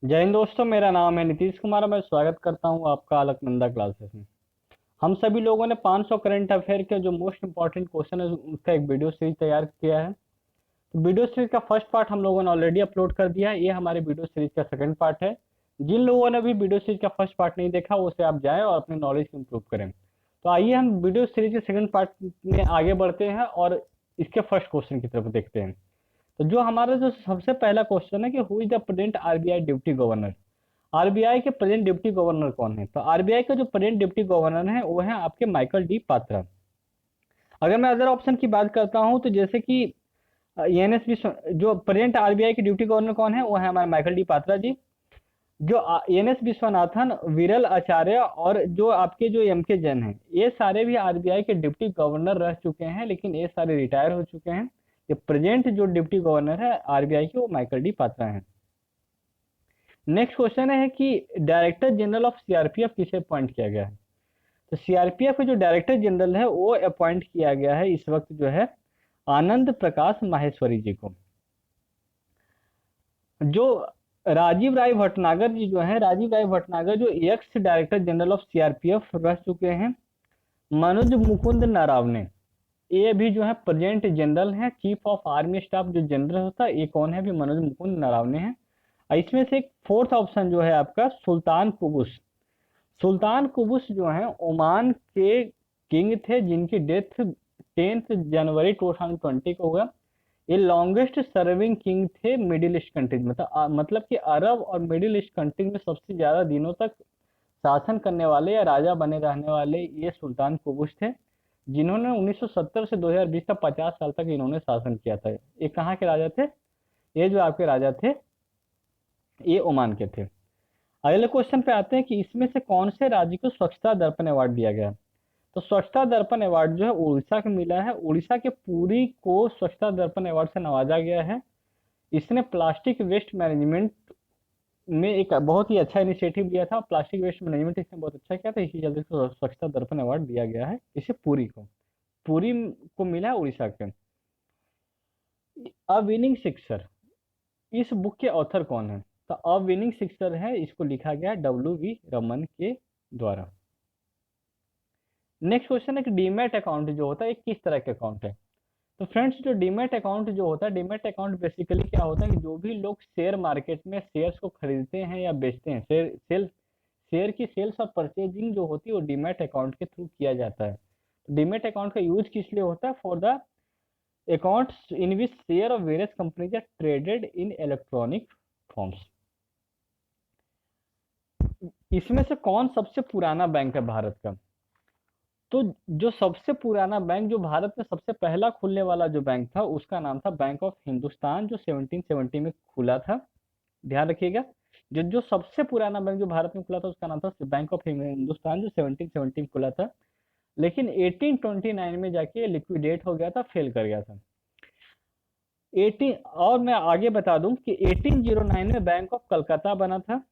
जय हिंद दोस्तों, मेरा नाम है नीतीश कुमार और मैं स्वागत करता हूं आपका अलकनंदा क्लासेस में। हम सभी लोगों ने 500 करंट अफेयर के जो मोस्ट इंपॉर्टेंट क्वेश्चन है उसका एक वीडियो सीरीज तैयार किया है। तो वीडियो सीरीज का फर्स्ट पार्ट हम लोगों ने ऑलरेडी अपलोड कर दिया है। ये हमारे वीडियो सीरीज का सेकंड पार्ट है। जिन लोगों ने भी वीडियो सीरीज का फर्स्ट पार्ट नहीं देखा उसे आप जाएं और अपने नॉलेज को इम्प्रूव करें। तो आइए हम वीडियो सीरीज के सेकंड पार्ट में आगे बढ़ते हैं और इसके फर्स्ट क्वेश्चन की तरफ देखते हैं। तो जो हमारा जो सबसे पहला क्वेश्चन है कि who is the present RBI deputy governor. RBI के प्रेजेंट डिप्टी गवर्नर कौन है? तो आरबीआई का जो प्रेजेंट डिप्टी गवर्नर है वो है आपके माइकल डी पात्रा। अगर मैं अदर ऑप्शन की बात करता हूं तो जैसे कि एनएस विश्व जो प्रेजेंट आरबीआई के डिप्टी गवर्नर कौन है वो है हमारे माइकल डी पात्रा जी। जो एनएस विश्वनाथन, विरल आचार्य और जो आपके जो एम के जैन हैं, ये सारे भी आरबीआई के डिप्टी गवर्नर रह चुके हैं, लेकिन ये सारे रिटायर हो चुके हैं। ये प्रेजेंट जो डिप्टी गवर्नर है आरबीआई के वो माइकल डी पात्रा हैं। नेक्स्ट क्वेश्चन है कि डायरेक्टर जनरल ऑफ सीआरपीएफ किसे अपॉइंट किया गया है? तो सीआरपीएफ का जो डायरेक्टर जनरल है वो अपॉइंट किया गया है इस वक्त जो है आनंद प्रकाश माहेश्वरी जी को। जो राजीव राय भटनागर जी जो है, राजीव राय भटनागर जो ex director general of CRPF रह चुके हैं। मनोज मुकुंद नरावने, ये भी जो है प्रेजेंट जनरल है, चीफ ऑफ आर्मी स्टाफ जो जनरल होता है ये कौन है? भी मनोज मुकुंद नरावने हैं। इसमें से एक फोर्थ ऑप्शन जो है आपका सुल्तान कुबुस। सुल्तान कुबुस जो है ओमान के किंग थे जिनकी डेथ 10 जनवरी 2020 को हुआ। ये लॉन्गेस्ट सर्विंग किंग थे मिडिल ईस्ट कंट्रीज में। मतलब कि अरब और मिडिल ईस्ट कंट्रीज में सबसे ज्यादा दिनों तक शासन करने वाले या राजा बने रहने वाले ये सुल्तान कुबुस थे, जिन्होंने 1970 से 2020 तक 50 साल तक इन्होंने शासन किया था। ये कहाँ के राजा थे? ये जो आपके राजा थे ये ओमान के थे। अगले क्वेश्चन पे आते हैं कि इसमें से कौन से राज्य को स्वच्छता दर्पण अवार्ड दिया गया? तो स्वच्छता दर्पण अवार्ड जो है उड़ीसा को मिला है। उड़ीसा के पुरी को स्वच्छता दर्पण अवार्ड से नवाजा गया है। इसने प्लास्टिक वेस्ट मैनेजमेंट में एक बहुत ही अच्छा इनिशिएटिव लिया था। प्लास्टिक वेस्ट मैनेजमेंट इसने बहुत अच्छा किया था, इसी जल्दी से स्वच्छता दर्पण अवार्ड दिया गया है इसे पुरी को। पुरी को मिला है उड़ीसा के। अ विनिंग सिक्सर, इस बुक के ऑथर कौन है? तो अ विनिंग सिक्सर है, इसको लिखा गया W.V. रमन के द्वारा। नेक्स्ट क्वेश्चन है कि डीमैट अकाउंट जो होता है ये किस तरह का अकाउंट है? तो फ्रेंड्स जो डीमैट अकाउंट जो होता है, डीमैट अकाउंट बेसिकली क्या होता है कि जो भी लोग शेयर मार्केट में शेयर्स को खरीदते हैं या बेचते हैं, शेयर की सेल्स और परचेजिंग जो होती है वो डीमैट अकाउंट के थ्रू किया जाता है। डीमैट अकाउंट का यूज किस लिए होता है? For the accounts in which share of various companies are traded in electronic forms. इसमें से कौन सबसे पुराना बैंक है भारत का? तो जो सबसे पुराना बैंक जो भारत में सबसे पहला खुलने वाला जो बैंक था उसका नाम था बैंक ऑफ हिंदुस्तान, जो 1770 में खुला था। ध्यान रखिएगा, जो जो सबसे पुराना बैंक जो भारत में खुला था उसका नाम था बैंक ऑफ हिंदुस्तान, जो 1770 में खुला था। लेकिन 1829 में जाके लिक्विडेट हो गया था, फेल कर गया था। 18 और मैं आगे बता दूं कि 1809 में बैंक ऑफ कलकत्ता बना था,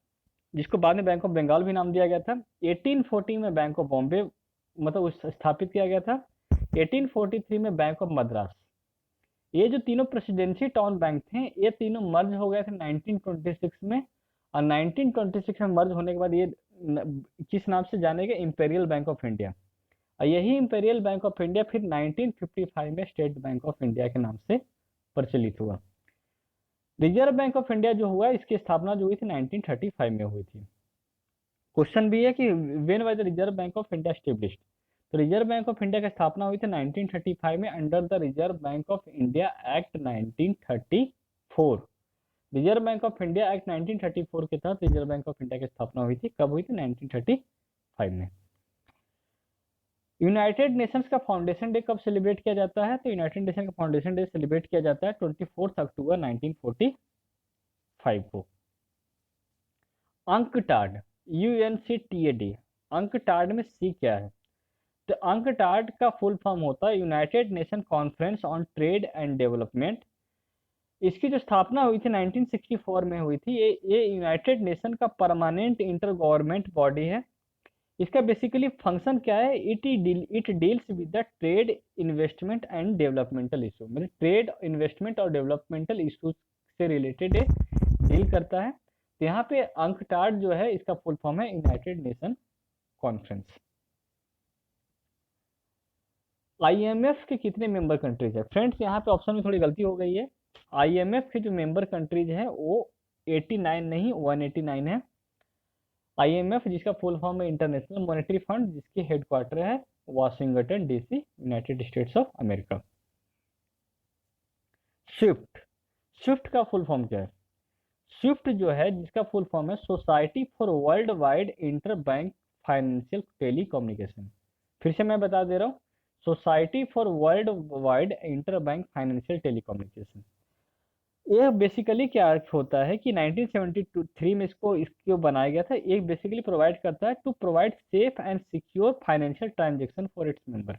जिसको बाद में बैंक ऑफ बंगाल भी नाम दिया गया था। 1840 में बैंक ऑफ बॉम्बे मतलब स्थापित किया गया था। 1843 में बैंक ऑफ मद्रास। ये जो तीनों प्रेसिडेंसी टाउन बैंक थे ये तीनों मर्ज हो गए थे 1926 में। और 1926 में मर्ज होने के बाद ये किस नाम से जाने गए? Imperial bank of India. और यही इंपेरियल बैंक ऑफ इंडिया फिर 1955 में स्टेट बैंक ऑफ इंडिया के नाम से प्रचलित हुआ। रिजर्व बैंक ऑफ इंडिया जो हुआ इसकी स्थापना जो हुई थी 1935 में हुई थी। क्वेश्चन भी है कि when was the reserve bank of India established? तो रिजर्व बैंक ऑफ इंडिया की स्थापना हुई थी 1935 में under the reserve bank of India act 1934। Reserve bank of India act 1934 के तहत रिजर्व बैंक ऑफ इंडिया की स्थापना हुई थी। कब हुई थी? 1935 में। यूनाइटेड नेशंस का फाउंडेशन डे कब सेलिब्रेट किया जाता है? तो यूनाइटेड नेशन का फाउंडेशन डे सेलिब्रेट किया जाता है 24 अक्टूबर 1945 को। अंकटाड, UNCTAD, अंकटाड में सी क्या है? तो अंकटाड का फुल फॉर्म होता है United nation conference on trade and development. इसकी जो स्थापना हुई थी 1964 में हुई थी। ये यूनाइटेड नेशन का परमानेंट इंटर गवर्नमेंट बॉडी है। इसका बेसिकली फंक्शन क्या है? It deals with the trade, investment and developmental issue, मतलब ट्रेड, इन्वेस्टमेंट और डेवलपमेंटल इशूज से रिलेटेड डील करता है। तो यहाँ पे अंकटाड जो है इसका फुल फॉर्म है यूनाइटेड नेशन कॉन्फ्रेंस। आईएमएफ के कितने मेंबर कंट्रीज है? फ्रेंड्स यहाँ पे ऑप्शन में थोड़ी गलती हो गई है। आईएमएफ के जो मेंबर कंट्रीज है वो 89 नहीं 189 है। आईएमएफ जिसका फुल फॉर्म है इंटरनेशनल मॉनेटरी फंड, जिसकी हेडक्वार्टर है Washington DC, United states of America. Swift, Swift का फुल फॉर्म क्या है? स्विफ्ट जो है जिसका फुल फॉर्म है society for world wide inter bank financial telecommunication. फिर से मैं बता दे रहा हूँ, society for world wide inter bank financial telecommunication. ये बेसिकली क्या होता है कि 1973 में इसको बनाया गया था। ये बेसिकली प्रोवाइड करता है to provide safe and secure financial transaction for its member.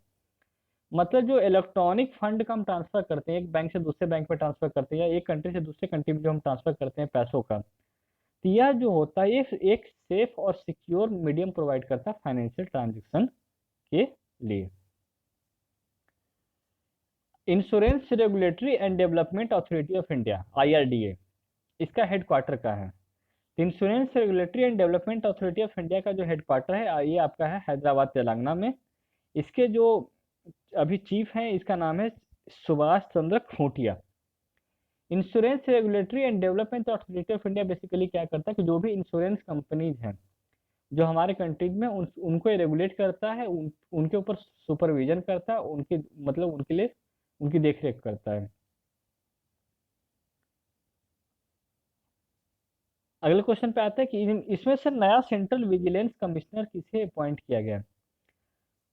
मतलब जो इलेक्ट्रॉनिक फंड का हम ट्रांसफर करते हैं, एक बैंक से दूसरे बैंक में ट्रांसफर करते हैं, या एक कंट्री से दूसरे कंट्री में जो हम ट्रांसफर करते हैं पैसों का, तो यह जो होता है ये एक सेफ और सिक्योर मीडियम प्रोवाइड करता है फाइनेंशियल ट्रांजेक्शन के लिए। Insurance regulatory and development authority of India, IRDA, इसका हेडक्वार्टर कहाँ है? Insurance regulatory and development authority of India का जो हेडक्वार्टर है ये आपका है हैदराबाद तेलंगाना में। इसके जो अभी चीफ हैं इसका नाम है Subhash Chandra Khuntia. Insurance regulatory and development authority of India basically क्या करता है कि जो भी इंश्योरेंस कंपनीज हैं जो हमारे कंट्री में उनको रेगुलेट करता है, उनके ऊपर सुपरविजन करता है, उनके मतलब उनके लिए उनकी देखरेख करता है। अगले क्वेश्चन पे आता है कि इसमें से नया सेंट्रल विजिलेंस कमिश्नर किसे अपॉइंट किया गया?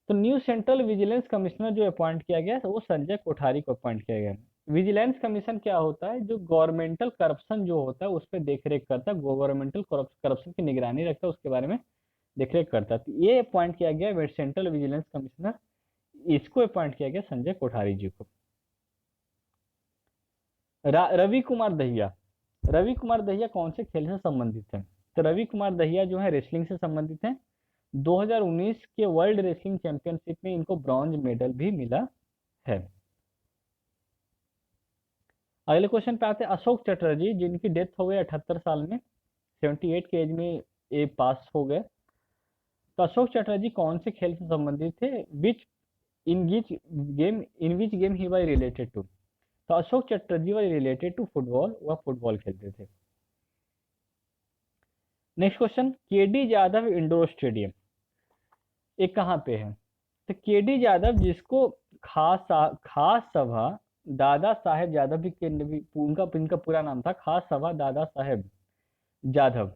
तो न्यू सेंट्रल विजिलेंस कमिश्नर जो अपॉइंट किया गया वो संजय कोठारी को अपॉइंट किया गया। विजिलेंस कमीशन क्या होता है? जो गवर्नमेंटल करप्शन जो होता है उस पर देखरेख करता है, गवर्नमेंटल करप्शन की निगरानी रखता है, उसके बारे में देखरेख करता है। तो ये अपॉइंट किया गया सेंट्रल विजिलेंस कमिश्नर, इसको अपॉइंट किया गया संजय कोठारी जी को। रवि कुमार दहिया, रवि कुमार दहिया कौन से खेल से संबंधित है? तो रवि कुमार दहिया जो है रेसलिंग से संबंधित है। 2019 के वर्ल्ड रेसलिंग चैंपियनशिप में इनको ब्रॉन्ज मेडल भी मिला है। अगले क्वेश्चन पे आते हैं अशोक चटर्जी जिनकी डेथ हो गई 78 साल में, 78 के एज में ये पास हो गए। तो अशोक चटर्जी कौन से खेल से संबंधित थे? In which game he was related to? तो Ashok Chatterjee was related to football, वह फुटबॉल खेलते थे। Next question, KD Yadav indoor stadium ये कहाँ पे है? तो केडी यादव जिसको खास सभा दादा साहेब यादव भी उनका पूरा नाम था खास सभा दादा साहेब यादव,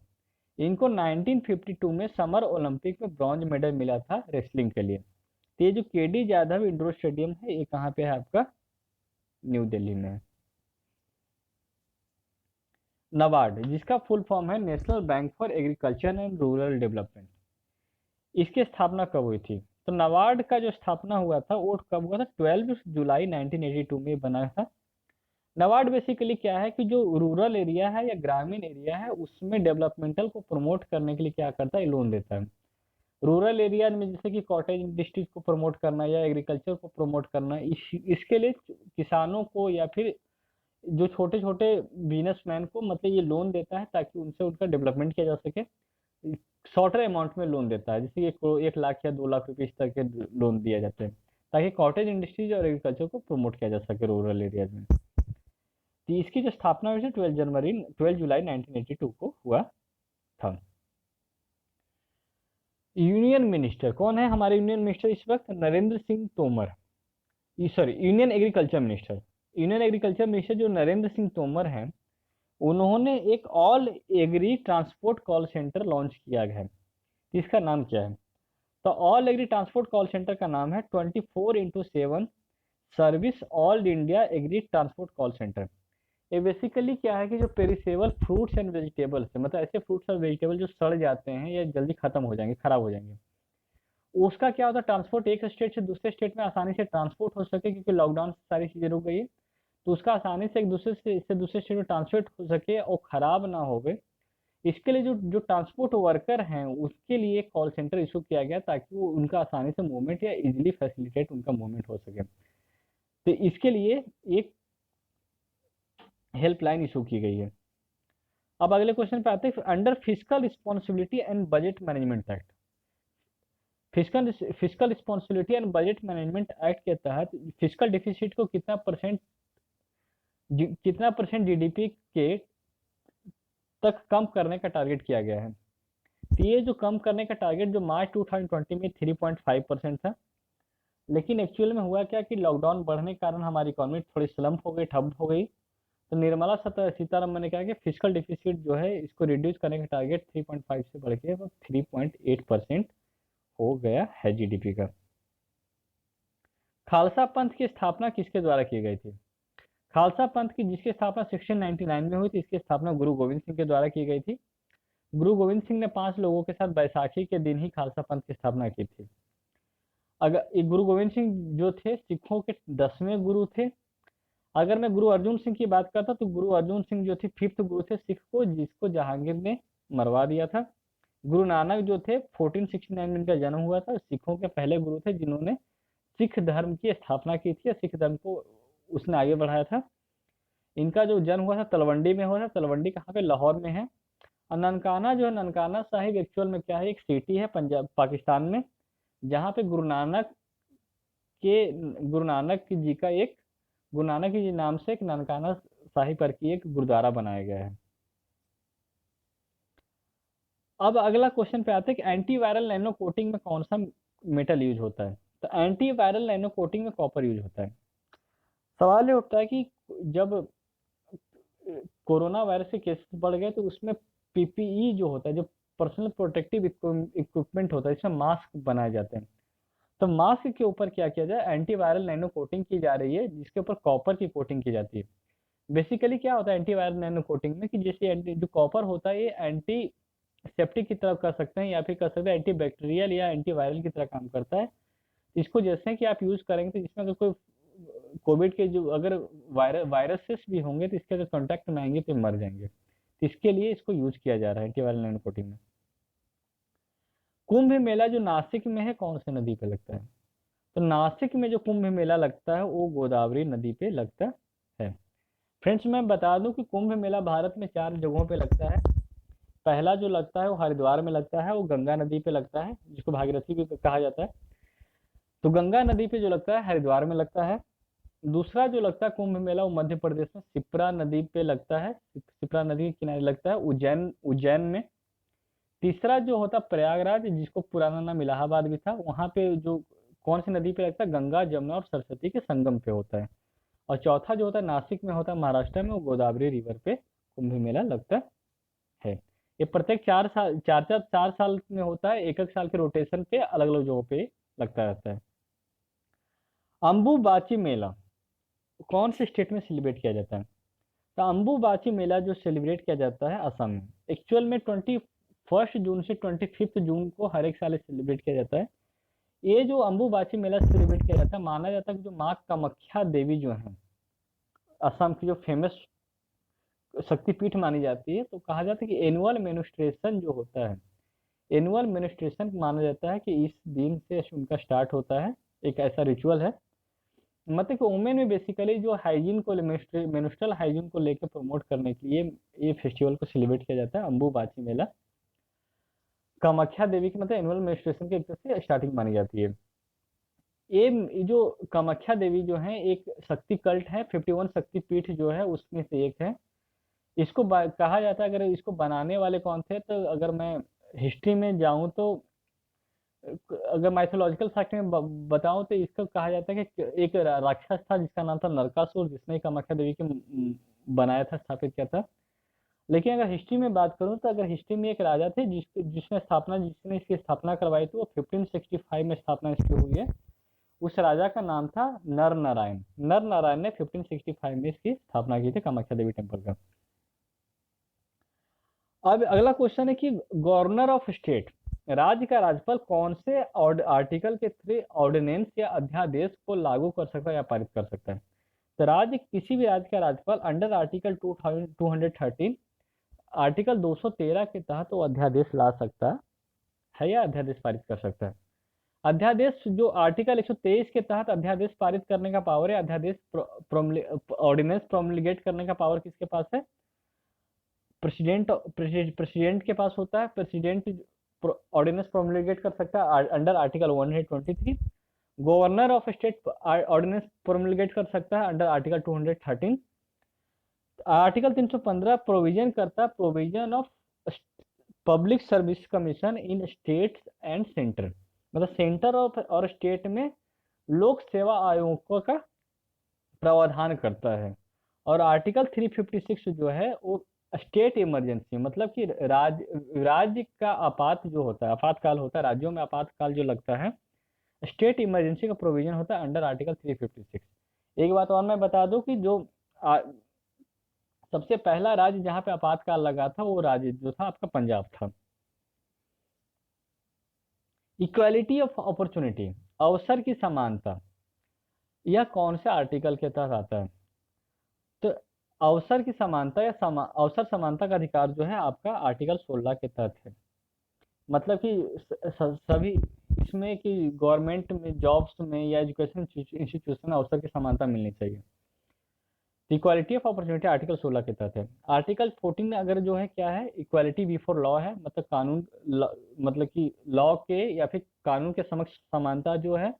इनको 1952 में समर ओलंपिक में ब्रॉन्ज मेडल मिला था रेसलिंग के लिए। तो ये जो केडी यादव इंडोर स्टेडियम है ये कहाँ पे है आपका? न्यू दिल्ली में है। नबार्ड जिसका फुल फॉर्म है national bank for agriculture and rural development, इसकी स्थापना कब हुई थी? तो नबार्ड का जो स्थापना हुआ था वो कब हुआ था? 12 जुलाई 1982 में बना था। नबार्ड बेसिकली क्या है कि जो रूरल एरिया है या ग्रामीण एरिया है उसमें डेवलपमेंटल को प्रमोट करने के लिए क्या करता है? लोन देता है। रूरल एरिया में जैसे कि कॉटेज इंडस्ट्रीज को प्रमोट करना या एग्रीकल्चर को प्रमोट करना, इसके लिए किसानों को या फिर जो छोटे छोटे बिजनेसमैन को मतलब ये लोन देता है ताकि उनसे उनका डेवलपमेंट किया जा सके। शॉर्टर अमाउंट में लोन देता है, जैसे कि 1 लाख या 2 लाख रुपए इस तरह के लोन दिया जाते हैं ताकि कॉटेज इंडस्ट्रीज और एग्रीकल्चर को प्रमोट किया जा सके रूरल एरियाज में। तो इसकी जो स्थापना हुई थी 12 जुलाई 1982 को हुआ था। यूनियन मिनिस्टर कौन है हमारे यूनियन मिनिस्टर इस वक्त? Narendra Singh Tomar, sorry union agriculture minister. Union agriculture minister जो नरेंद्र सिंह तोमर हैं उन्होंने एक all agri transport call centre launch किया है। इसका नाम क्या है? तो all agri transport call centre का नाम है 24x7 service all India agri transport call centre. ये बेसिकली क्या है कि जो पेरिसेबल फ्रूट्स एंड वेजिटेबल्स है, मतलब ऐसे फ्रूट्स और वेजिटेबल जो सड़ जाते हैं या जल्दी खत्म हो जाएंगे, खराब हो जाएंगे, उसका क्या होता है ट्रांसपोर्ट एक स्टेट से दूसरे स्टेट में आसानी से ट्रांसपोर्ट हो सके, क्योंकि लॉकडाउन से सारी चीज़ें रुक गई है, तो उसका आसानी से एक दूसरे से दूसरे स्टेट में ट्रांसपोर्ट हो सके और ख़राब ना हो गए। इसके लिए जो जो ट्रांसपोर्ट वर्कर हैं उसके लिए एक कॉल सेंटर इशू किया गया ताकि वो उनका आसानी से मूवमेंट या इजीली फैसिलिटेट उनका मूवमेंट हो सके। तो इसके लिए एक हेल्पलाइन इशू की गई है। अब अगले क्वेश्चन पे आते हैं, under physical responsibility and budget management act. Physical responsibility and budget management act के तहत फिजिकल डिफिसिट को कितना परसेंट जीडीपी के तक कम करने का टारगेट किया गया है। तो ये जो कम करने का टारगेट जो मार्च 2020 में 3.5% था, लेकिन एक्चुअल में हुआ क्या कि लॉकडाउन बढ़ने के कारण हमारी इकोनॉमी थोड़ी स्लम्प हो गई, ठप हो गई। तो निर्मला सीतारमन ने कहा कि फिजिकल डिफिसिट जो है इसको रिड्यूस करने का टारगेट 3.5 से बढ़ के 3.8% हो गया है जीडीपी का। खालसा पंथ की स्थापना किसके द्वारा की गई थी। खालसा पंथ की जिसकी स्थापना 1699 में हुई थी, इसकी स्थापना गुरु गोविंद सिंह के द्वारा की गई थी। गुरु गोविंद सिंह ने 5 लोगों के साथ बैसाखी के दिन ही खालसा पंथ की स्थापना की थी। अगर गुरु गोविंद सिंह जो थे सिखों के 10वें गुरु थे। अगर मैं गुरु अर्जुन सिंह की बात करता तो गुरु अर्जुन सिंह जो थे 5th गुरु थे सिख को, जिसको जहांगीर ने मरवा दिया था। गुरु नानक जो थे 1469 में इनका जन्म हुआ था, सिखों के पहले गुरु थे जिन्होंने सिख धर्म की स्थापना की थी, सिख धर्म को उसने आगे बढ़ाया था। इनका जो जन्म हुआ था तलवंडी में हुआ था। तलवंडी कहाँ पे, लाहौर में है। और ननकाना जो है, ननकाना साहिब एक्चुअल में क्या है, एक सिटी है पंजाब पाकिस्तान में, जहाँ पे गुरु नानक जी का एक गुरु नानक जी नाम से एक ननकाना साहिब करके एक गुरुद्वारा बनाया गया है। अब अगला क्वेश्चन पे आते हैं कि एंटी वायरल नैनो कोटिंग में कौन सा मेटल यूज होता है। तो एंटी वायरल नैनो कोटिंग में कॉपर यूज होता है। सवाल ये उठता है कि जब कोरोना वायरस के केसेस बढ़ गए तो उसमें पीपीई जो होता है, जो पर्सनल प्रोटेक्टिव इक्विपमेंट होता है, इसमें मास्क बनाए जाते हैं। तो मास्क के ऊपर क्या किया जाए, एंटीवायरल नैनो कोटिंग की जा रही है, जिसके ऊपर कॉपर की कोटिंग की जाती है। बेसिकली क्या होता है एंटीवायरल नैनो कोटिंग में कि जैसे जो कॉपर होता है ये एंटी सेप्टिक की तरह कर सकते हैं, या फिर कर सकते हैं एंटी बैक्टीरियल या एंटीवायरल की तरह काम करता है। इसको जैसे कि आप यूज करेंगे तो जिसमें अगर कोई कोविड के जो अगर वायरसेस भी होंगे तो इसके अगर कॉन्टैक्ट में आएंगे तो मर जाएंगे। तो इसके लिए इसको यूज किया जा रहा है एंटीवायरल नैनो कोटिंग में। कुंभ मेला जो नासिक में है कौन सी नदी पे लगता है। तो नासिक में जो कुंभ मेला लगता है वो गोदावरी नदी पे लगता है। फ्रेंड्स मैं बता दूं कि कुंभ मेला भारत में 4 जगहों पे लगता है। पहला जो लगता है वो हरिद्वार में लगता है, वो गंगा नदी पे लगता है, जिसको भागीरथी भी कहा जाता है। तो गंगा नदी पे जो लगता है हरिद्वार में लगता है। दूसरा जो लगता है कुंभ मेला वो मध्य प्रदेश में शिप्रा नदी पे लगता है, शिप्रा नदी के किनारे लगता है, उज्जैन में। तीसरा जो होता है प्रयागराज, जिसको पुराना नाम इलाहाबाद भी था, वहाँ पे जो कौन सी नदी पे लगता है, गंगा जमुना और सरस्वती के संगम पे होता है। और चौथा जो होता है नासिक में होता है, महाराष्ट्र में, वो गोदावरी रिवर पे कुंभ मेला लगता है। ये प्रत्येक 4 साल में होता है, एक एक साल के रोटेशन पे अलग अलग जगहों पे लगता रहता है। अम्बुबाची मेला कौन से स्टेट में सेलिब्रेट किया जाता है। तो अम्बुबाची मेला जो सेलिब्रेट किया जाता है असम में। एक्चुअल में 21 जून से 25 जून को हर एक साल सेलिब्रेट किया जाता है। ये जो अम्बुबाची मेला सेलिब्रेट किया जाता है, माना जाता है कि जो माँ कामाख्या देवी जो है असम की जो फेमस शक्तिपीठ मानी जाती है, तो कहा जाता है कि एनुअल मेनिस्ट्रेशन जो होता है, एनुअल मेनिस्ट्रेशन माना जाता है कि इस दिन से उनका स्टार्ट होता है। एक ऐसा रिचुअल है, मतलब कि वुमेन में बेसिकली जो हाइजीन को मेनिस्ट्रल हाइजीन को लेकर प्रमोट करने के लिए ये फेस्टिवल को सेलिब्रेट किया जाता है। अम्बुबाची मेला कामाख्या देवी की मतलब एनुअल मेनिस्ट्रेशन के एक तरह से स्टार्टिंग मानी जाती है। ये जो कामाख्या देवी जो है एक शक्ति कल्ट है, 51 शक्ति पीठ जो है उसमें से एक है। इसको कहा जाता है, अगर इसको बनाने वाले कौन थे, तो अगर मैं हिस्ट्री में जाऊं तो अगर माइथोलॉजिकल फैक्ट में बताऊं तो इसको कहा जाता है कि एक राक्षस था जिसका नाम था नरकासुर, जिसने कामाख्या देवी के बनाया था, स्थापित किया था। लेकिन अगर हिस्ट्री में बात करूं तो अगर हिस्ट्री में एक राजा थे जिसने इसकी स्थापना करवाई थी, वो 1565 में स्थापना इसकी हुई है। उस राजा का नाम था नर नारायण। नर नारायण ने 1565 में इसकी स्थापना की थी कामाख्या देवी टेम्पल का। अब अगला क्वेश्चन है कि गवर्नर ऑफ स्टेट, राज्य का राज्यपाल कौन से आर्टिकल के थ्रू ऑर्डिनेंस या अध्यादेश को लागू कर सकता है या पारित कर सकता है। तो राज्य किसी भी राज्य का राज्यपाल अंडर आर्टिकल 213 आर्टिकल 213 के तहत वो अध्यादेश ला सकता है या अध्यादेश पारित कर सकता है। अध्यादेश जो आर्टिकल 123 के तहत अध्यादेश पारित करने का पावर है, अध्यादेश ऑर्डिनेंस प्रोमलिगेट करने का पावर किसके पास है, प्रेसिडेंट के पास होता है, प्रेसिडेंट ऑर्डिनेंस प्रोमulgate कर सकता है under article 123। Governor of state ordinance promulgate कर सकता है अंडर आर्टिकल 213। आर्टिकल 315 प्रोविजन करता है provision of public service commission in states and centre, मतलब सेंटर और स्टेट में लोक सेवा आयोगों का प्रावधान करता है। और आर्टिकल 356 जो है वो स्टेट इमरजेंसी, मतलब कि राज्य का आपात जो होता है, आपातकाल होता है, राज्यों में आपातकाल जो लगता है, स्टेट इमरजेंसी का प्रोविजन होता है अंडर आर्टिकल 356। एक बात और मैं बता दूं कि जो सबसे पहला राज्य जहां पे आपातकाल लगा था वो राज्य जो था आपका पंजाब था। इक्वालिटी ऑफ अपॉर्चुनिटी, अवसर की समानता, यह कौन से आर्टिकल के तहत आता है? तो अवसर की समानता या अवसर समानता का अधिकार जो है आपका आर्टिकल 16 के तहत है। मतलब कि सभी इसमें कि गवर्नमेंट में जॉब्स में या एजुकेशन इंस्टीट्यूशन में अवसर की समानता मिलनी चाहिए। इक्वालिटी ऑफ अपॉर्चुनिटी आर्टिकल 16 के तहत है। आर्टिकल 14 अगर जो है क्या है, इक्वालिटी बिफोर लॉ है, मतलब कानून मतलब कि लॉ के या फिर कानून के समक्ष समानता जो है,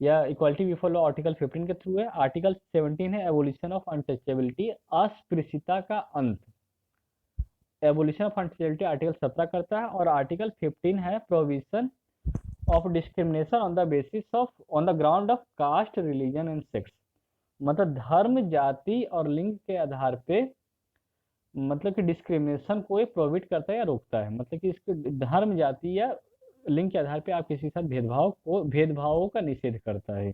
या इक्वालिटी बिफोर लॉ आर्टिकल 15 के थ्रू है। आर्टिकल 17 है एबोलिशन ऑफ अनटचेबिलिटी, अस्पृश्यता का अंत, एबोलिशन ऑफ अनटचेबिलिटी आर्टिकल 17 करता है। और आर्टिकल 15 है provision of discrimination on the basis of on the ground of caste religion and sex, मतलब धर्म जाति और लिंग के आधार पे मतलब कि डिस्क्रिमिनेशन को प्रोहिबिट करता है या रोकता है, मतलब कि इसके धर्म जाति या लिंग के आधार पे आप किसी के साथ भेदभावों का निषेध करता है।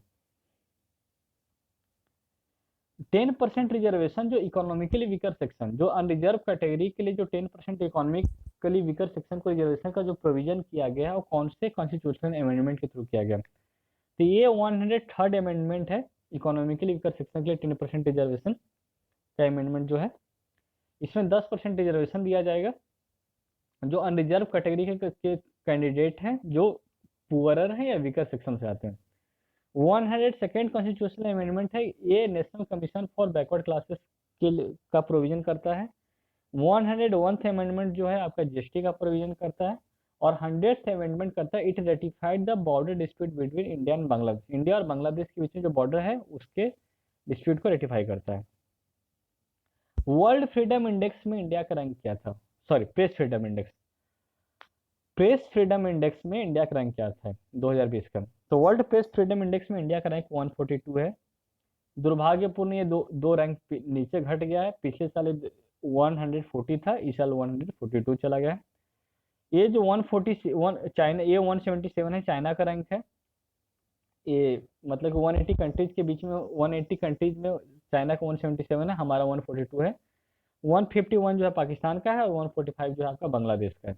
10% रिजर्वेशन जो इकोनॉमिकली वीकर सेक्शन, जो अनरिजर्व कैटेगरी के लिए जो 10% इकोनॉमिकली वीकर सेक्शन को रिजर्वेशन का जो प्रोविजन किया गया है वो कौन से कॉन्स्टिट्यूशनल अमेंडमेंट के थ्रू किया गया? तो ये 103rd अमेंडमेंट है, इकोनॉमिकली वीकर सेक्शन के लिए 10% रिजर्वेशन का अमेंडमेंट जो है। इसमें 10% रिजर्वेशन दिया जाएगा जो अनरिजर्व कैटेगरी के कैंडिडेट हैं जो पुअरर हैं या वीकर सेक्शन से आते हैं। 102nd कॉन्स्टिट्यूशनल अमेंडमेंट है, ये national commission for backward classes का प्रोविजन करता है। 101th अमेंडमेंट जो है आपका जीएसटी का प्रोविजन करता है। और 100th अमेंडमेंट करता है, it ratified the border dispute between India and Bangladesh, India और बांग्लादेश के बीच में जो बॉर्डर है उसके डिस्प्यूट को रेटिफाई करता है। वर्ल्ड फ्रीडम इंडेक्स में इंडिया का रैंक क्या था? Sorry, press freedom index, press freedom index में इंडिया का रैंक क्या था 2020 का? तो वर्ल्ड प्रेस फ्रीडम इंडेक्स में इंडिया का रैंक 142 है। दुर्भाग्यपूर्ण ये दो रैंक नीचे घट गया है, पिछले साल 140 था, इस साल 142 चला गया है। ये जो 141 चाइना, ये 177 है चाइना का रैंक है। ये मतलब कि 180 कंट्रीज के बीच में 180 कंट्रीज में चाइना का 177 है, हमारा 142 है। 151 जो है पाकिस्तान का है और 145 जो है आपका बांग्लादेश का है।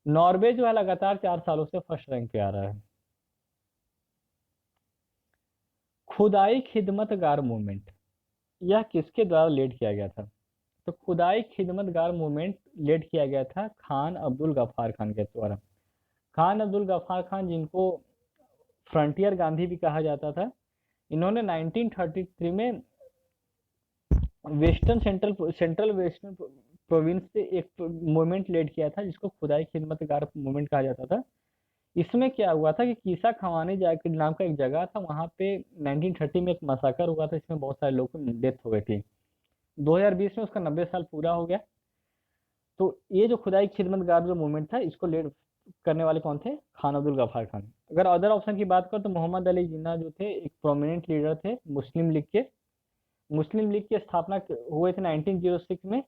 नॉर्वे जो है लगातार 4 सालों से फर्स्ट रैंक पे आ रहा है। खुदाई खिदमतगार मूवमेंट, यह किसके द्वारा लीड किया गया था? तो खुदाई खिदमतगार मूवमेंट लीड किया गया था खान अब्दुल गफ्फार खान के द्वारा। खान अब्दुल गफ्फार खान, जिनको फ्रंटियर गांधी भी कहा जाता था, इन्होंने 1933 में सेंट्रल वेस्टर्न प्रोविंस से एक मूवमेंट लीड किया था जिसको खुदाई खिदमतगार मूवमेंट कहा जाता था। इसमें क्या हुआ था कि कीसा खवानी नाम का एक जगह था, वहां पे 1930 में एक मसाकर हुआ था, इसमें बहुत सारे लोगों की डेथ हो गई थी। 2020 में उसका 90 साल पूरा हो गया। तो ये जो खुदाई खिदमतगार जो मूवमेंट था इसको लीड करने वाले कौन थे? खान अब्दुल गफ्फार खान। अगर अदर ऑप्शन की बात करो तो मोहम्मद अली जिन्ना जो थे एक प्रोमिनेंट लीडर थे मुस्लिम लीग के। मुस्लिम लीग की स्थापना हुए थे 1906 में।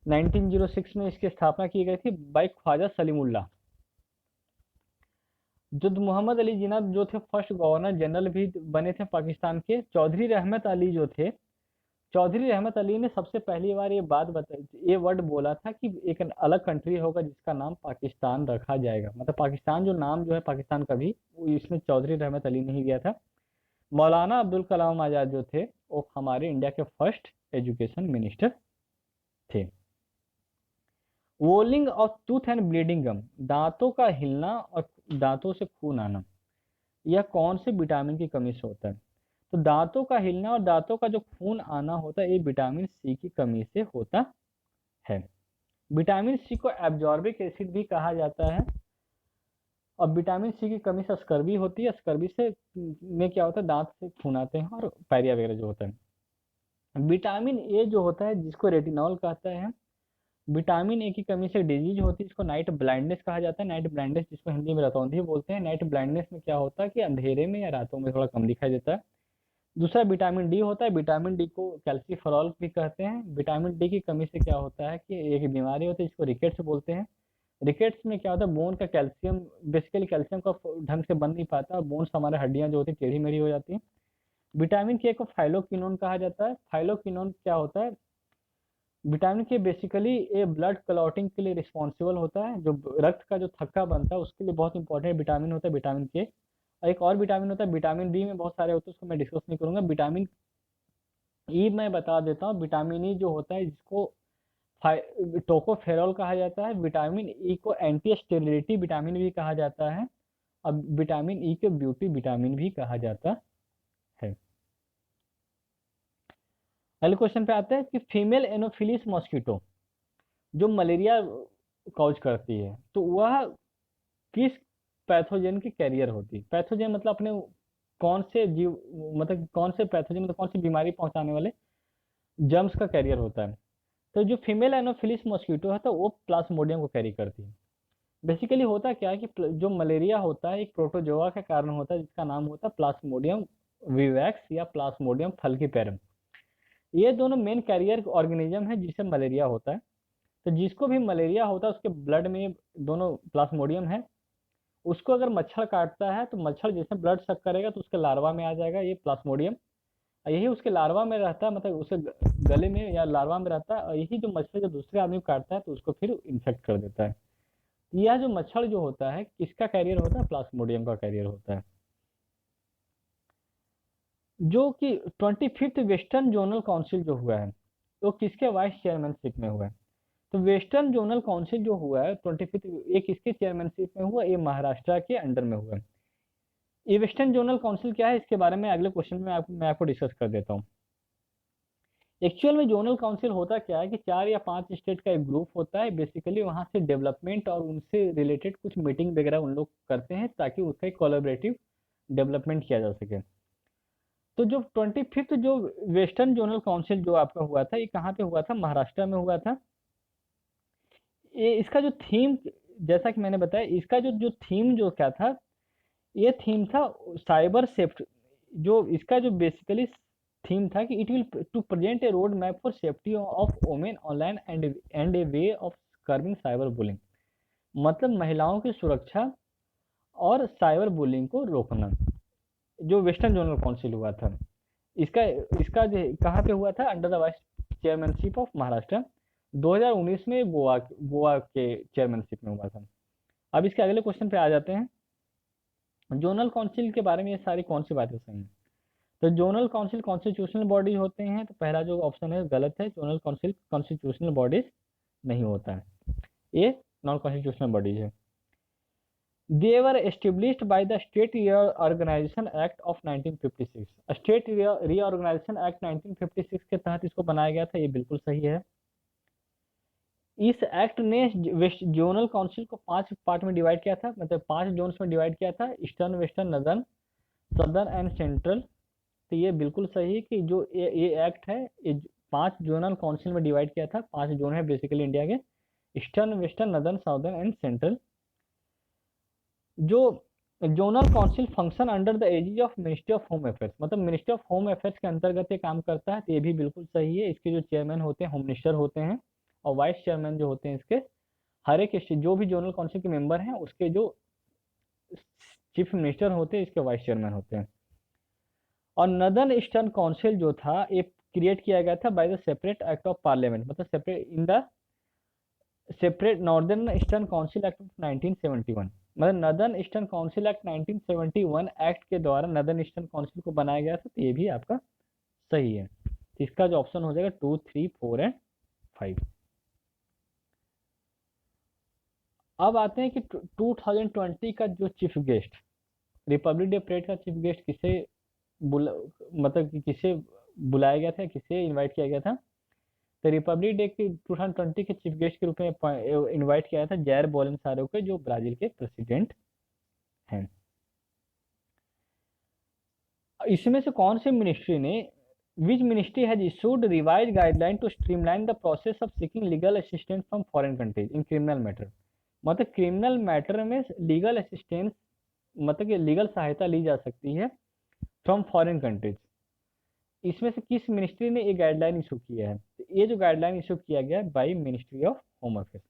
1906 में इसकी स्थापना की गई थी बाई ख्वाजा सलीमुल्लाह। जो मोहम्मद अली जिन्ना जो थे फर्स्ट गवर्नर जनरल भी बने थे पाकिस्तान के। चौधरी रहमत अली जो थे, चौधरी रहमत अली ने सबसे पहली बार ये बात बताई, ये वर्ड बोला था कि एक अलग कंट्री होगा जिसका नाम पाकिस्तान रखा जाएगा, मतलब पाकिस्तान जो नाम जो है पाकिस्तान का भी, इसमें चौधरी रहमत अली ने ही दिया था। मौलाना अब्दुल कलाम आज़ाद जो थे वो हमारे इंडिया के फर्स्ट एजुकेशन मिनिस्टर थे। वोलिंग ऑफ टूथ एंड ब्लीडिंग गम, दांतों का हिलना और दांतों से खून आना, यह कौन से विटामिन की कमी से होता है? तो दांतों का हिलना और दांतों का जो खून आना होता है ये विटामिन सी की कमी से होता है। विटामिन सी को एब्जॉर्बिक एसिड भी कहा जाता है। और विटामिन सी की कमी से स्कर्वी होती है। स्कर्वी से में क्या होता है, दांत से खून आते हैं और पायरिया वगैरह जो होता है। विटामिन ए जो होता है जिसको रेटिनॉल कहते हैं, विटामिन ए की कमी से डिजीज होती है, इसको नाइट ब्लाइंडनेस कहा जाता है। नाइट ब्लाइंडनेस जिसको हिंदी में रतौंधी बोलते हैं। नाइट ब्लाइंडनेस में क्या होता है कि अंधेरे में या रातों में थोड़ा कम दिखाई देता है। दूसरा विटामिन डी होता है। विटामिन डी को कैल्सीफेरॉल भी कहते हैं। विटामिन डी की कमी से क्या होता है कि एक बीमारी होती है जिसको रिकेट्स बोलते हैं। रिकेट्स में क्या होता है, बोन का कैल्शियम, बेसिकली कैल्शियम का ढंग से बन नहीं पाता, बोन्स हमारे हड्डियां जो होती है टेढ़ी मेढ़ी हो जाती हैं। विटामिन के को फाइलोक्विनोन कहा जाता है। फाइलोक्विनोन क्या होता है, विटामिन के बेसिकली ये ब्लड क्लॉटिंग के लिए रिस्पॉन्सिबल होता है। जो रक्त का जो थक्का बनता है उसके लिए बहुत इंपॉर्टेंट विटामिन होता है विटामिन के। और एक और विटामिन होता है विटामिन बी में बहुत सारे होते हैं, उसको मैं डिस्कस नहीं करूंगा। विटामिन ई मैं बता देता हूँ। विटामिन ई जो होता है जिसको टोकोफेरॉल कहा जाता है। विटामिन ई को एंटी स्टेरिलिटी विटामिन भी कहा जाता है। अब विटामिन ई के ब्यूटी विटामिन भी कहा जाता है। अगले क्वेश्चन पे आते हैं कि फीमेल एनोफिलिस मॉस्किटो जो मलेरिया कॉज करती है, तो वह किस पैथोजन की कैरियर होती है। पैथोजन मतलब अपने कौन से जीव, मतलब कौन से पैथोजन, मतलब कौन सी बीमारी पहुंचाने वाले जर्म्स का कैरियर होता है। तो जो फीमेल एनोफिलिस मॉस्किटो है तो वो प्लाज्मोडियम को कैरी करती है। बेसिकली होता क्या है कि जो मलेरिया होता है एक प्रोटोजोआ के कारण होता है जिसका नाम होता है प्लाज्मोडियम विवैक्स या प्लाज्मोडियम फल्कीपेरम। ये दोनों मेन कैरियर ऑर्गेनिज्म है जिससे मलेरिया होता है। तो जिसको भी मलेरिया होता है उसके ब्लड में दोनों प्लाज्मोडियम है। उसको अगर मच्छर काटता है तो मच्छर जैसे ब्लड सक करेगा तो उसके लार्वा में आ जाएगा ये प्लाज्मोडियम। यही उसके लार्वा में रहता है, मतलब उसके गले में या लार्वा में रहता है। और यही जो मच्छर जो दूसरे आदमी को काटता है तो उसको फिर इन्फेक्ट कर देता है। यह जो मच्छर जो होता है किसका कैरियर होता है, प्लाज्मोडियम का कैरियर होता है। जो कि 25th वेस्टर्न जोनल काउंसिल जो हुआ है वो किसके वाइस चेयरमैनशिप में हुआ है। तो वेस्टर्न जोनल काउंसिल जो हुआ है 25th, ये किसके चेयरमैनशिप में हुआ, ये महाराष्ट्र के अंडर में हुआ है। ये वेस्टर्न जोनल काउंसिल क्या है इसके बारे में अगले क्वेश्चन में मैं आपको डिस्कस कर देता हूँ। एक्चुअल में जोनल काउंसिल होता क्या है कि 4 या 5 स्टेट का एक ग्रुप होता है। बेसिकली वहाँ से डेवलपमेंट और उनसे रिलेटेड कुछ मीटिंग वगैरह उन लोग करते हैं ताकि उसका एक कोलैबोरेटिव डेवलपमेंट किया जा सके। तो जो 25th जो वेस्टर्न जोनल काउंसिल जो आपका हुआ था ये कहाँ पे हुआ था, महाराष्ट्र में हुआ था। ये इसका जो थीम, जैसा कि मैंने बताया, इसका जो जो थीम जो क्या था, ये थीम था साइबर सेफ्टी। जो इसका जो बेसिकली थीम था कि it will to present a road map for safety of women online and a way of curbing cyber bullying. मतलब महिलाओं की सुरक्षा और साइबर बुलिंग को रोकना। जो वेस्टर्न जोनल काउंसिल हुआ था इसका इसका जो कहाँ पे हुआ था, under the vice chairmanship of Maharashtra. 2019 में गोवा के चेयरमैनशिप में हुआ था। अब इसके अगले क्वेश्चन पे आ जाते हैं। जोनल काउंसिल के बारे में ये सारी कौन सी बातें सही हैं। तो जोनल काउंसिल कॉन्स्टिट्यूशनल बॉडी होते हैं, तो पहला जो ऑप्शन है गलत है। जोनल काउंसिल कॉन्स्टिट्यूशनल बॉडीज नहीं होता है, ये नॉन कॉन्स्टिट्यूशनल बॉडीज है। They were established by the State Reorganization Act of 1956। State reorganisation act 1956 के तहत इसको बनाया गया था, ये बिल्कुल सही है। इस एक्ट ने जोनल काउंसिल को 5 पार्ट में डिवाइड किया था, मतलब 5 जोन्स में डिवाइड किया था, eastern, western, northern, southern and central. तो ये बिल्कुल सही है कि जो ये एक्ट है ये 5 जोनल काउंसिल में डिवाइड किया था। 5 जोन है बेसिकली इंडिया के, eastern, western, northern, southern and central. जो zonal council function under the aegis of ministry of home affairs, मतलब मिनिस्ट्री ऑफ होम अफेयर्स के अंतर्गत ये काम करता है, तो ये भी बिल्कुल सही है। इसके जो चेयरमैन होते हैं होम मिनिस्टर होते हैं, और वाइस चेयरमैन जो होते हैं इसके हर एक जो भी जोनल काउंसिल के मेंबर हैं उसके जो चीफ मिनिस्टर होते हैं इसके वाइस चेयरमैन होते हैं। और नदर्न ईस्टर्न काउंसिल जो था ये क्रिएट किया गया था by the separate act of parliament, मतलब separate in the separate northern eastern council act of 1971। मतलब northern eastern council act 1971 act के द्वारा नदर्न ईस्टर्न काउंसिल को बनाया गया था, तो ये भी आपका सही है। इसका जो ऑप्शन हो जाएगा 2, 3, 4 एंड 5। अब आते हैं कि 2020 का जो chief guest, Republic day parade का चीफ गेस्ट मतलब कि किसे बुलाया गया था, किसे इनवाइट किया गया था। तो रिपब्लिक डे के 2020 के चीफ गेस्ट के रूप में इनवाइट किया था जैर बोल्सोनारो को, जो ब्राजील के प्रेसिडेंट हैं। इसमें से कौन सी मिनिस्ट्री ने, which ministry has issued revise guideline to streamline the process of seeking legal assistance from foreign countries in criminal matter. मतलब क्रिमिनल मैटर में लीगल असिस्टेंस, मतलब कि लीगल सहायता ली जा सकती है फ्रॉम फॉरेन कंट्रीज। इसमें से किस मिनिस्ट्री ने ये गाइडलाइन इशू किया है? तो ये जो गाइडलाइन इशू किया गया है by ministry of home affairs.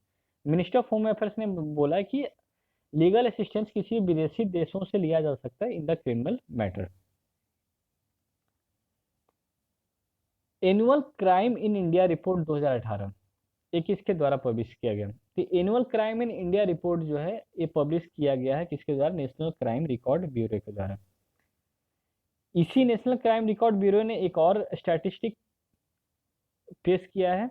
Ministry of home affairs ने बोला है कि लीगल असिस्टेंस किसी विदेशी देशों से लिया जा सकता है in the criminal matter. Annual crime in India report 2018 ये किसके द्वारा पब्लिश किया गया? तो annual crime in India report जो है ये पब्लिश किया गया है किसके द्वारा? नेशनल क्राइम रिकॉर्ड ब्यूरो के द्वारा। इसी नेशनल क्राइम रिकॉर्ड ब्यूरो ने एक और स्टैटिस्टिक पेश किया है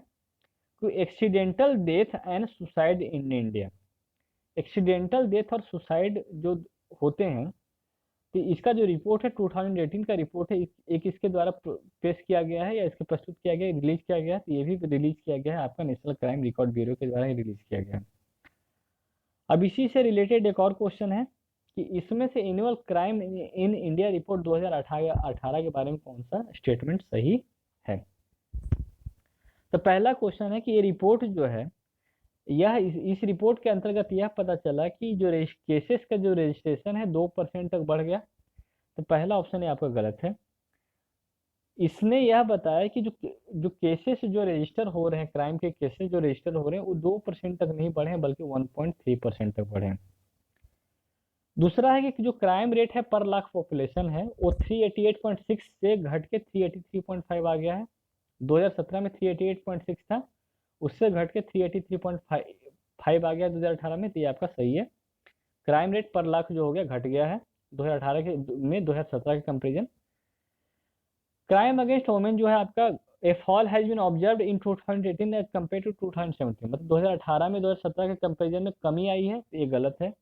कि accidental death and suicide in India. Accidental death और सुसाइड जो होते हैं, तो इसका जो रिपोर्ट है 2018 का रिपोर्ट है, एक इसके द्वारा पेश किया गया है या इसके प्रस्तुत किया गया, रिलीज किया गया है। तो ये भी रिलीज किया गया है आपका नेशनल क्राइम रिकॉर्ड ब्यूरो के द्वारा ही रिलीज किया गया है। अब इसी से रिलेटेड एक और क्वेश्चन है कि इसमें से annual crime in India report 2018 के बारे में कौन सा स्टेटमेंट सही है? तो पहला क्वेश्चन है कि ये रिपोर्ट जो है, यह इस रिपोर्ट के अंतर्गत यह पता चला कि जो केसेस का जो रजिस्ट्रेशन है 2% तक बढ़ गया। तो पहला ऑप्शन ये आपका गलत है। इसने यह बताया कि जो केसेस जो रजिस्टर हो रहे हैं, क्राइम के केसेस जो रजिस्टर हो रहे हैं वो 2% तक नहीं बढ़े हैं बल्कि 1.3% तक बढ़े हैं। दूसरा है कि जो क्राइम रेट है पर लाख पॉपुलेशन है वो 388.6 से घट के 383.5 आ गया है। 2017 में 388.6 था, उससे घट के 383.5 आ गया 2018 में। तो ये आपका सही है। क्राइम रेट पर लाख जो हो गया घट गया है 2018 के में 2017 के कंपेरिजन। क्राइम अगेंस्ट वुमेन जो है आपका, a fall has been observed in 2018 as compare to 2017। मतलब 2018 में 2017 के कंपेरिजन में कमी आई है। तो ये गलत है,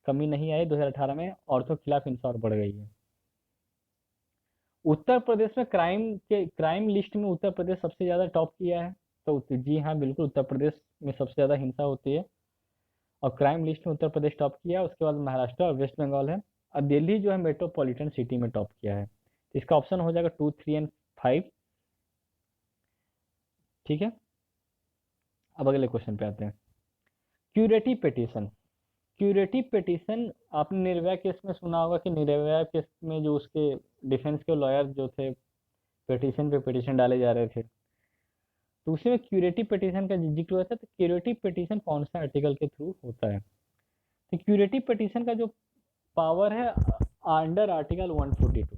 कमी नहीं आई। 2018 में औरतों के खिलाफ हिंसा और बढ़ गई है। उत्तर प्रदेश में क्राइम लिस्ट में उत्तर प्रदेश सबसे ज्यादा टॉप किया है। तो जी हाँ, बिल्कुल उत्तर प्रदेश में सबसे ज्यादा हिंसा होती है और क्राइम लिस्ट में उत्तर प्रदेश टॉप किया है। उसके बाद महाराष्ट्र और वेस्ट बंगाल है। और दिल्ली जो है मेट्रोपॉलिटन सिटी में टॉप किया है। तो इसका ऑप्शन हो जाएगा 2, 3 एंड 5। ठीक है, अब अगले क्वेश्चन पे आते हैं। Curative petition. क्यूरेटिव पिटीशन आपने निर्भया केस में सुना होगा कि निर्भया केस में जो उसके डिफेंस के लॉयर जो थे, पिटीशन पे पिटीशन डाले जा रहे थे, तो उसी में क्यूरेटिव पिटीशन का जिक्र हुआ था। तो क्यूरेटिव पिटीशन कौन सा आर्टिकल के थ्रू होता है? तो क्यूरेटिव पिटीशन का जो पावर है अंडर आर्टिकल 142।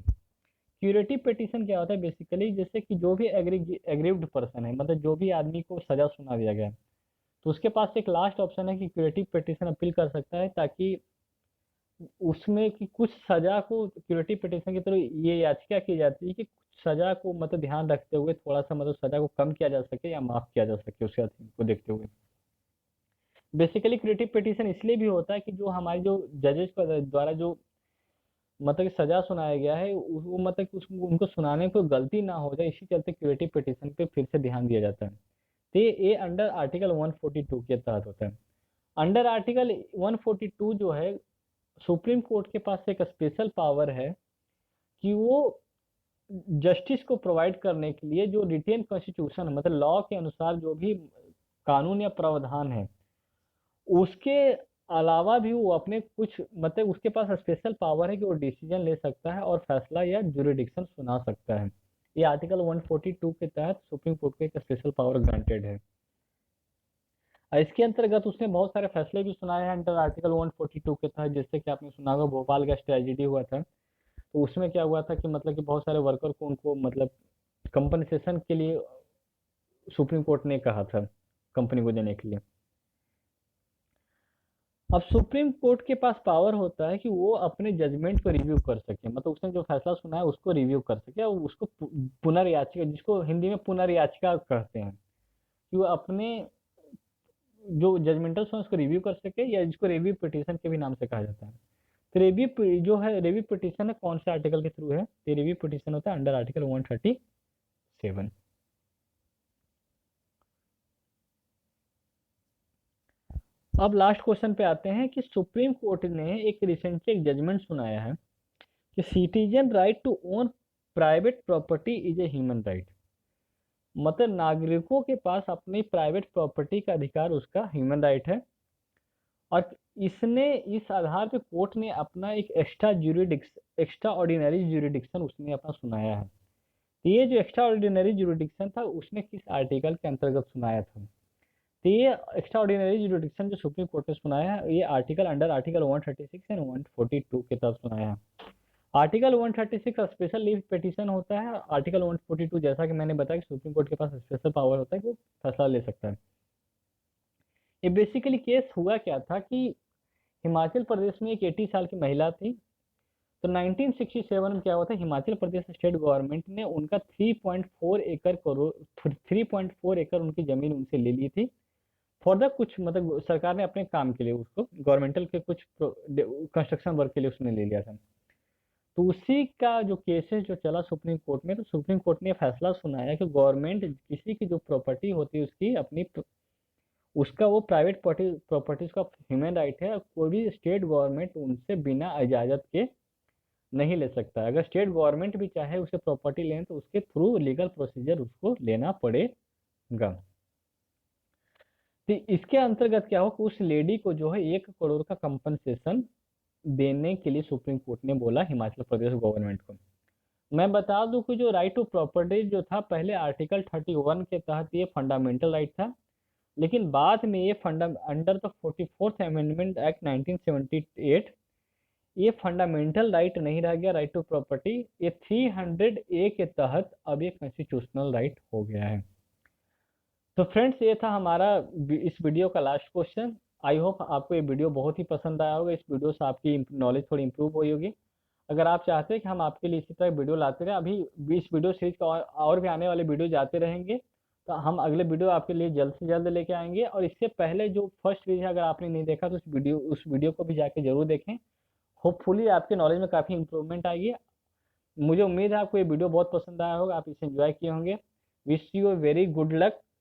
क्यूरेटिव पिटीशन क्या होता है? बेसिकली जैसे कि जो भी एग्रीव्ड पर्सन है, मतलब जो भी आदमी को सजा सुना दिया गया है, तो उसके पास एक लास्ट ऑप्शन है कि क्यूरेटिव पिटीशन अपील कर सकता है, ताकि उसमें कि कुछ सजा को क्यूरेटिव पिटीशन की तरह ये याचिका की जाती है कि कुछ सजा को मतलब ध्यान रखते हुए थोड़ा सा मतलब सजा को कम किया जा सके या माफ किया जा सके उसके को देखते हुए। बेसिकली क्यूरेटिव पिटीशन इसलिए भी होता है कि जो हमारे जो जजेस द्वारा जो मतलब कि सजा सुनाया गया है वो मतलब कि उनको सुनाने में कोई गलती ना हो जाए, इसी चलते क्यूरेटिव पिटीशन पे फिर से ध्यान दिया जाता है। तो ये अंडर आर्टिकल 142 के तहत होता है। अंडर आर्टिकल 142 जो है, सुप्रीम कोर्ट के पास एक स्पेशल पावर है कि वो जस्टिस को प्रोवाइड करने के लिए जो रिटेन कॉन्स्टिट्यूशन मतलब लॉ के अनुसार जो भी कानून या प्रावधान है, उसके अलावा भी वो अपने कुछ मतलब उसके पास स्पेशल पावर है कि वो डिसीजन ले सकता है और फैसला या जुरिडिक्शन सुना सकता है। ये आर्टिकल 142 के तहत सुप्रीम कोर्ट को एक स्पेशल पावर ग्रांटेड है। और इसके अंतर्गत उसने बहुत सारे फैसले भी सुनाए हैं अंडर आर्टिकल 142 के तहत। जैसे कि आपने सुना होगा भोपाल गैस ट्रेजेडी हुआ था, तो उसमें क्या हुआ था कि मतलब कि बहुत सारे वर्कर को उनको मतलब कंपनसेशन के लिए सुप्रीम कोर्ट ने कहा था कंपनी को देने के लिए। अब सुप्रीम कोर्ट के पास पावर होता है कि वो अपने जजमेंट को रिव्यू कर सके, मतलब उसने जो फैसला सुना है उसको रिव्यू कर सके और उसको पुनर्याचिका, जिसको हिंदी में पुनर्याचिका कहते हैं, कि वो अपने जो जजमेंटल है उसको रिव्यू कर सके, या जिसको रिव्यू पिटीशन के भी नाम से कहा जाता है। तो रिव्यू जो है, रिव्यू पिटीशन है कौन से आर्टिकल के थ्रू है? तो रिव्यू पिटीशन होता है अंडर आर्टिकल 137। अब लास्ट क्वेश्चन पे आते हैं कि सुप्रीम कोर्ट ने एक रिसेंटली एक जजमेंट सुनाया है कि citizen right to own private property is a human right. मतलब नागरिकों के पास अपनी प्राइवेट प्रॉपर्टी का अधिकार उसका ह्यूमन राइट है। और इसने इस आधार पे कोर्ट ने अपना एक एक्स्ट्रा ऑर्डिनरी ज्यूरिडिक्शन उसने अपना सुनाया है। तो ये जो एक्स्ट्रा ऑर्डिनरी ज्यूरिडिक्शन था उसने किस आर्टिकल के अंतर्गत सुनाया था? तो ये एक्स्ट्रा ऑर्डिनरी ज्यूरिडिक्शन जो सुप्रीम कोर्ट ने सुनाया है ये अंडर आर्टिकल 136 एंड 142 के तहत सुनाया है। आर्टिकल 136 स्पेशल लीव पिटीशन होता है। आर्टिकल 142 जैसा कि मैंने बताया कि सुप्रीम कोर्ट के पास स्पेशल पावर होता है कि वो फैसला ले सकता है। ये बेसिकली केस हुआ क्या था कि हिमाचल प्रदेश में एक 80 साल की महिला थी। तो 1967 में क्या हुआ था, हिमाचल प्रदेश स्टेट गवर्नमेंट ने उनका 3.4 एकड़ उनकी जमीन उनसे ले ली थी फॉर द कुछ, मतलब सरकार ने अपने काम के लिए उसको गवर्नमेंटल के कुछ कंस्ट्रक्शन वर्क के लिए उसने ले लिया था। तो उसी का जो केसेस जो चला सुप्रीम कोर्ट में, तो सुप्रीम कोर्ट ने फैसला सुनाया कि गवर्नमेंट किसी की जो प्रॉपर्टी होती है उसकी अपनी उसका वो प्राइवेट प्रॉपर्टी का ह्यूमन राइट है। कोई भी स्टेट गवर्नमेंट उनसे बिना इजाजत के नहीं ले सकता। अगर स्टेट गवर्नमेंट भी चाहे उसे प्रॉपर्टी लें तो उसके थ्रू लीगल प्रोसीजर उसको लेना पड़ेगा। तो इसके अंतर्गत क्या हो कि उस लेडी को जो है 1 करोड़ का कंपनसेशन देने के लिए सुप्रीम कोर्ट ने बोला हिमाचल प्रदेश गवर्नमेंट को। मैं बता दूं कि जो राइट टू प्रॉपर्टी जो था पहले आर्टिकल 31 के तहत ये फंडामेंटल राइट था, लेकिन बाद में ये under the 44th amendment act 1978 ये फंडामेंटल राइट नहीं रह गया राइट टू प्रॉपर्टी, ये 300A के तहत अब ये कॉन्स्टिट्यूशनल राइट हो गया है। तो फ्रेंड्स ये था हमारा इस वीडियो का लास्ट क्वेश्चन। आई होप आपको ये वीडियो बहुत ही पसंद आया होगा। इस वीडियो से आपकी नॉलेज थोड़ी इंप्रूव हुई होगी। अगर आप चाहते हैं कि हम आपके लिए इसी तरह वीडियो लाते रहें, अभी इस वीडियो सीरीज का और भी आने वाले वीडियो जाते रहेंगे, तो हम अगले वीडियो आपके लिए जल्द से जल्द लेके आएंगे। और इससे पहले जो फर्स्ट वीडियो अगर आपने नहीं देखा तो उस वीडियो को भी जाके जरूर देखें। होपफुली आपके नॉलेज में काफ़ी इंप्रूवमेंट आएगी। मुझे उम्मीद है आपको ये वीडियो बहुत पसंद आया होगा, आप इसे एंजॉय किए होंगे। Wish you very good luck.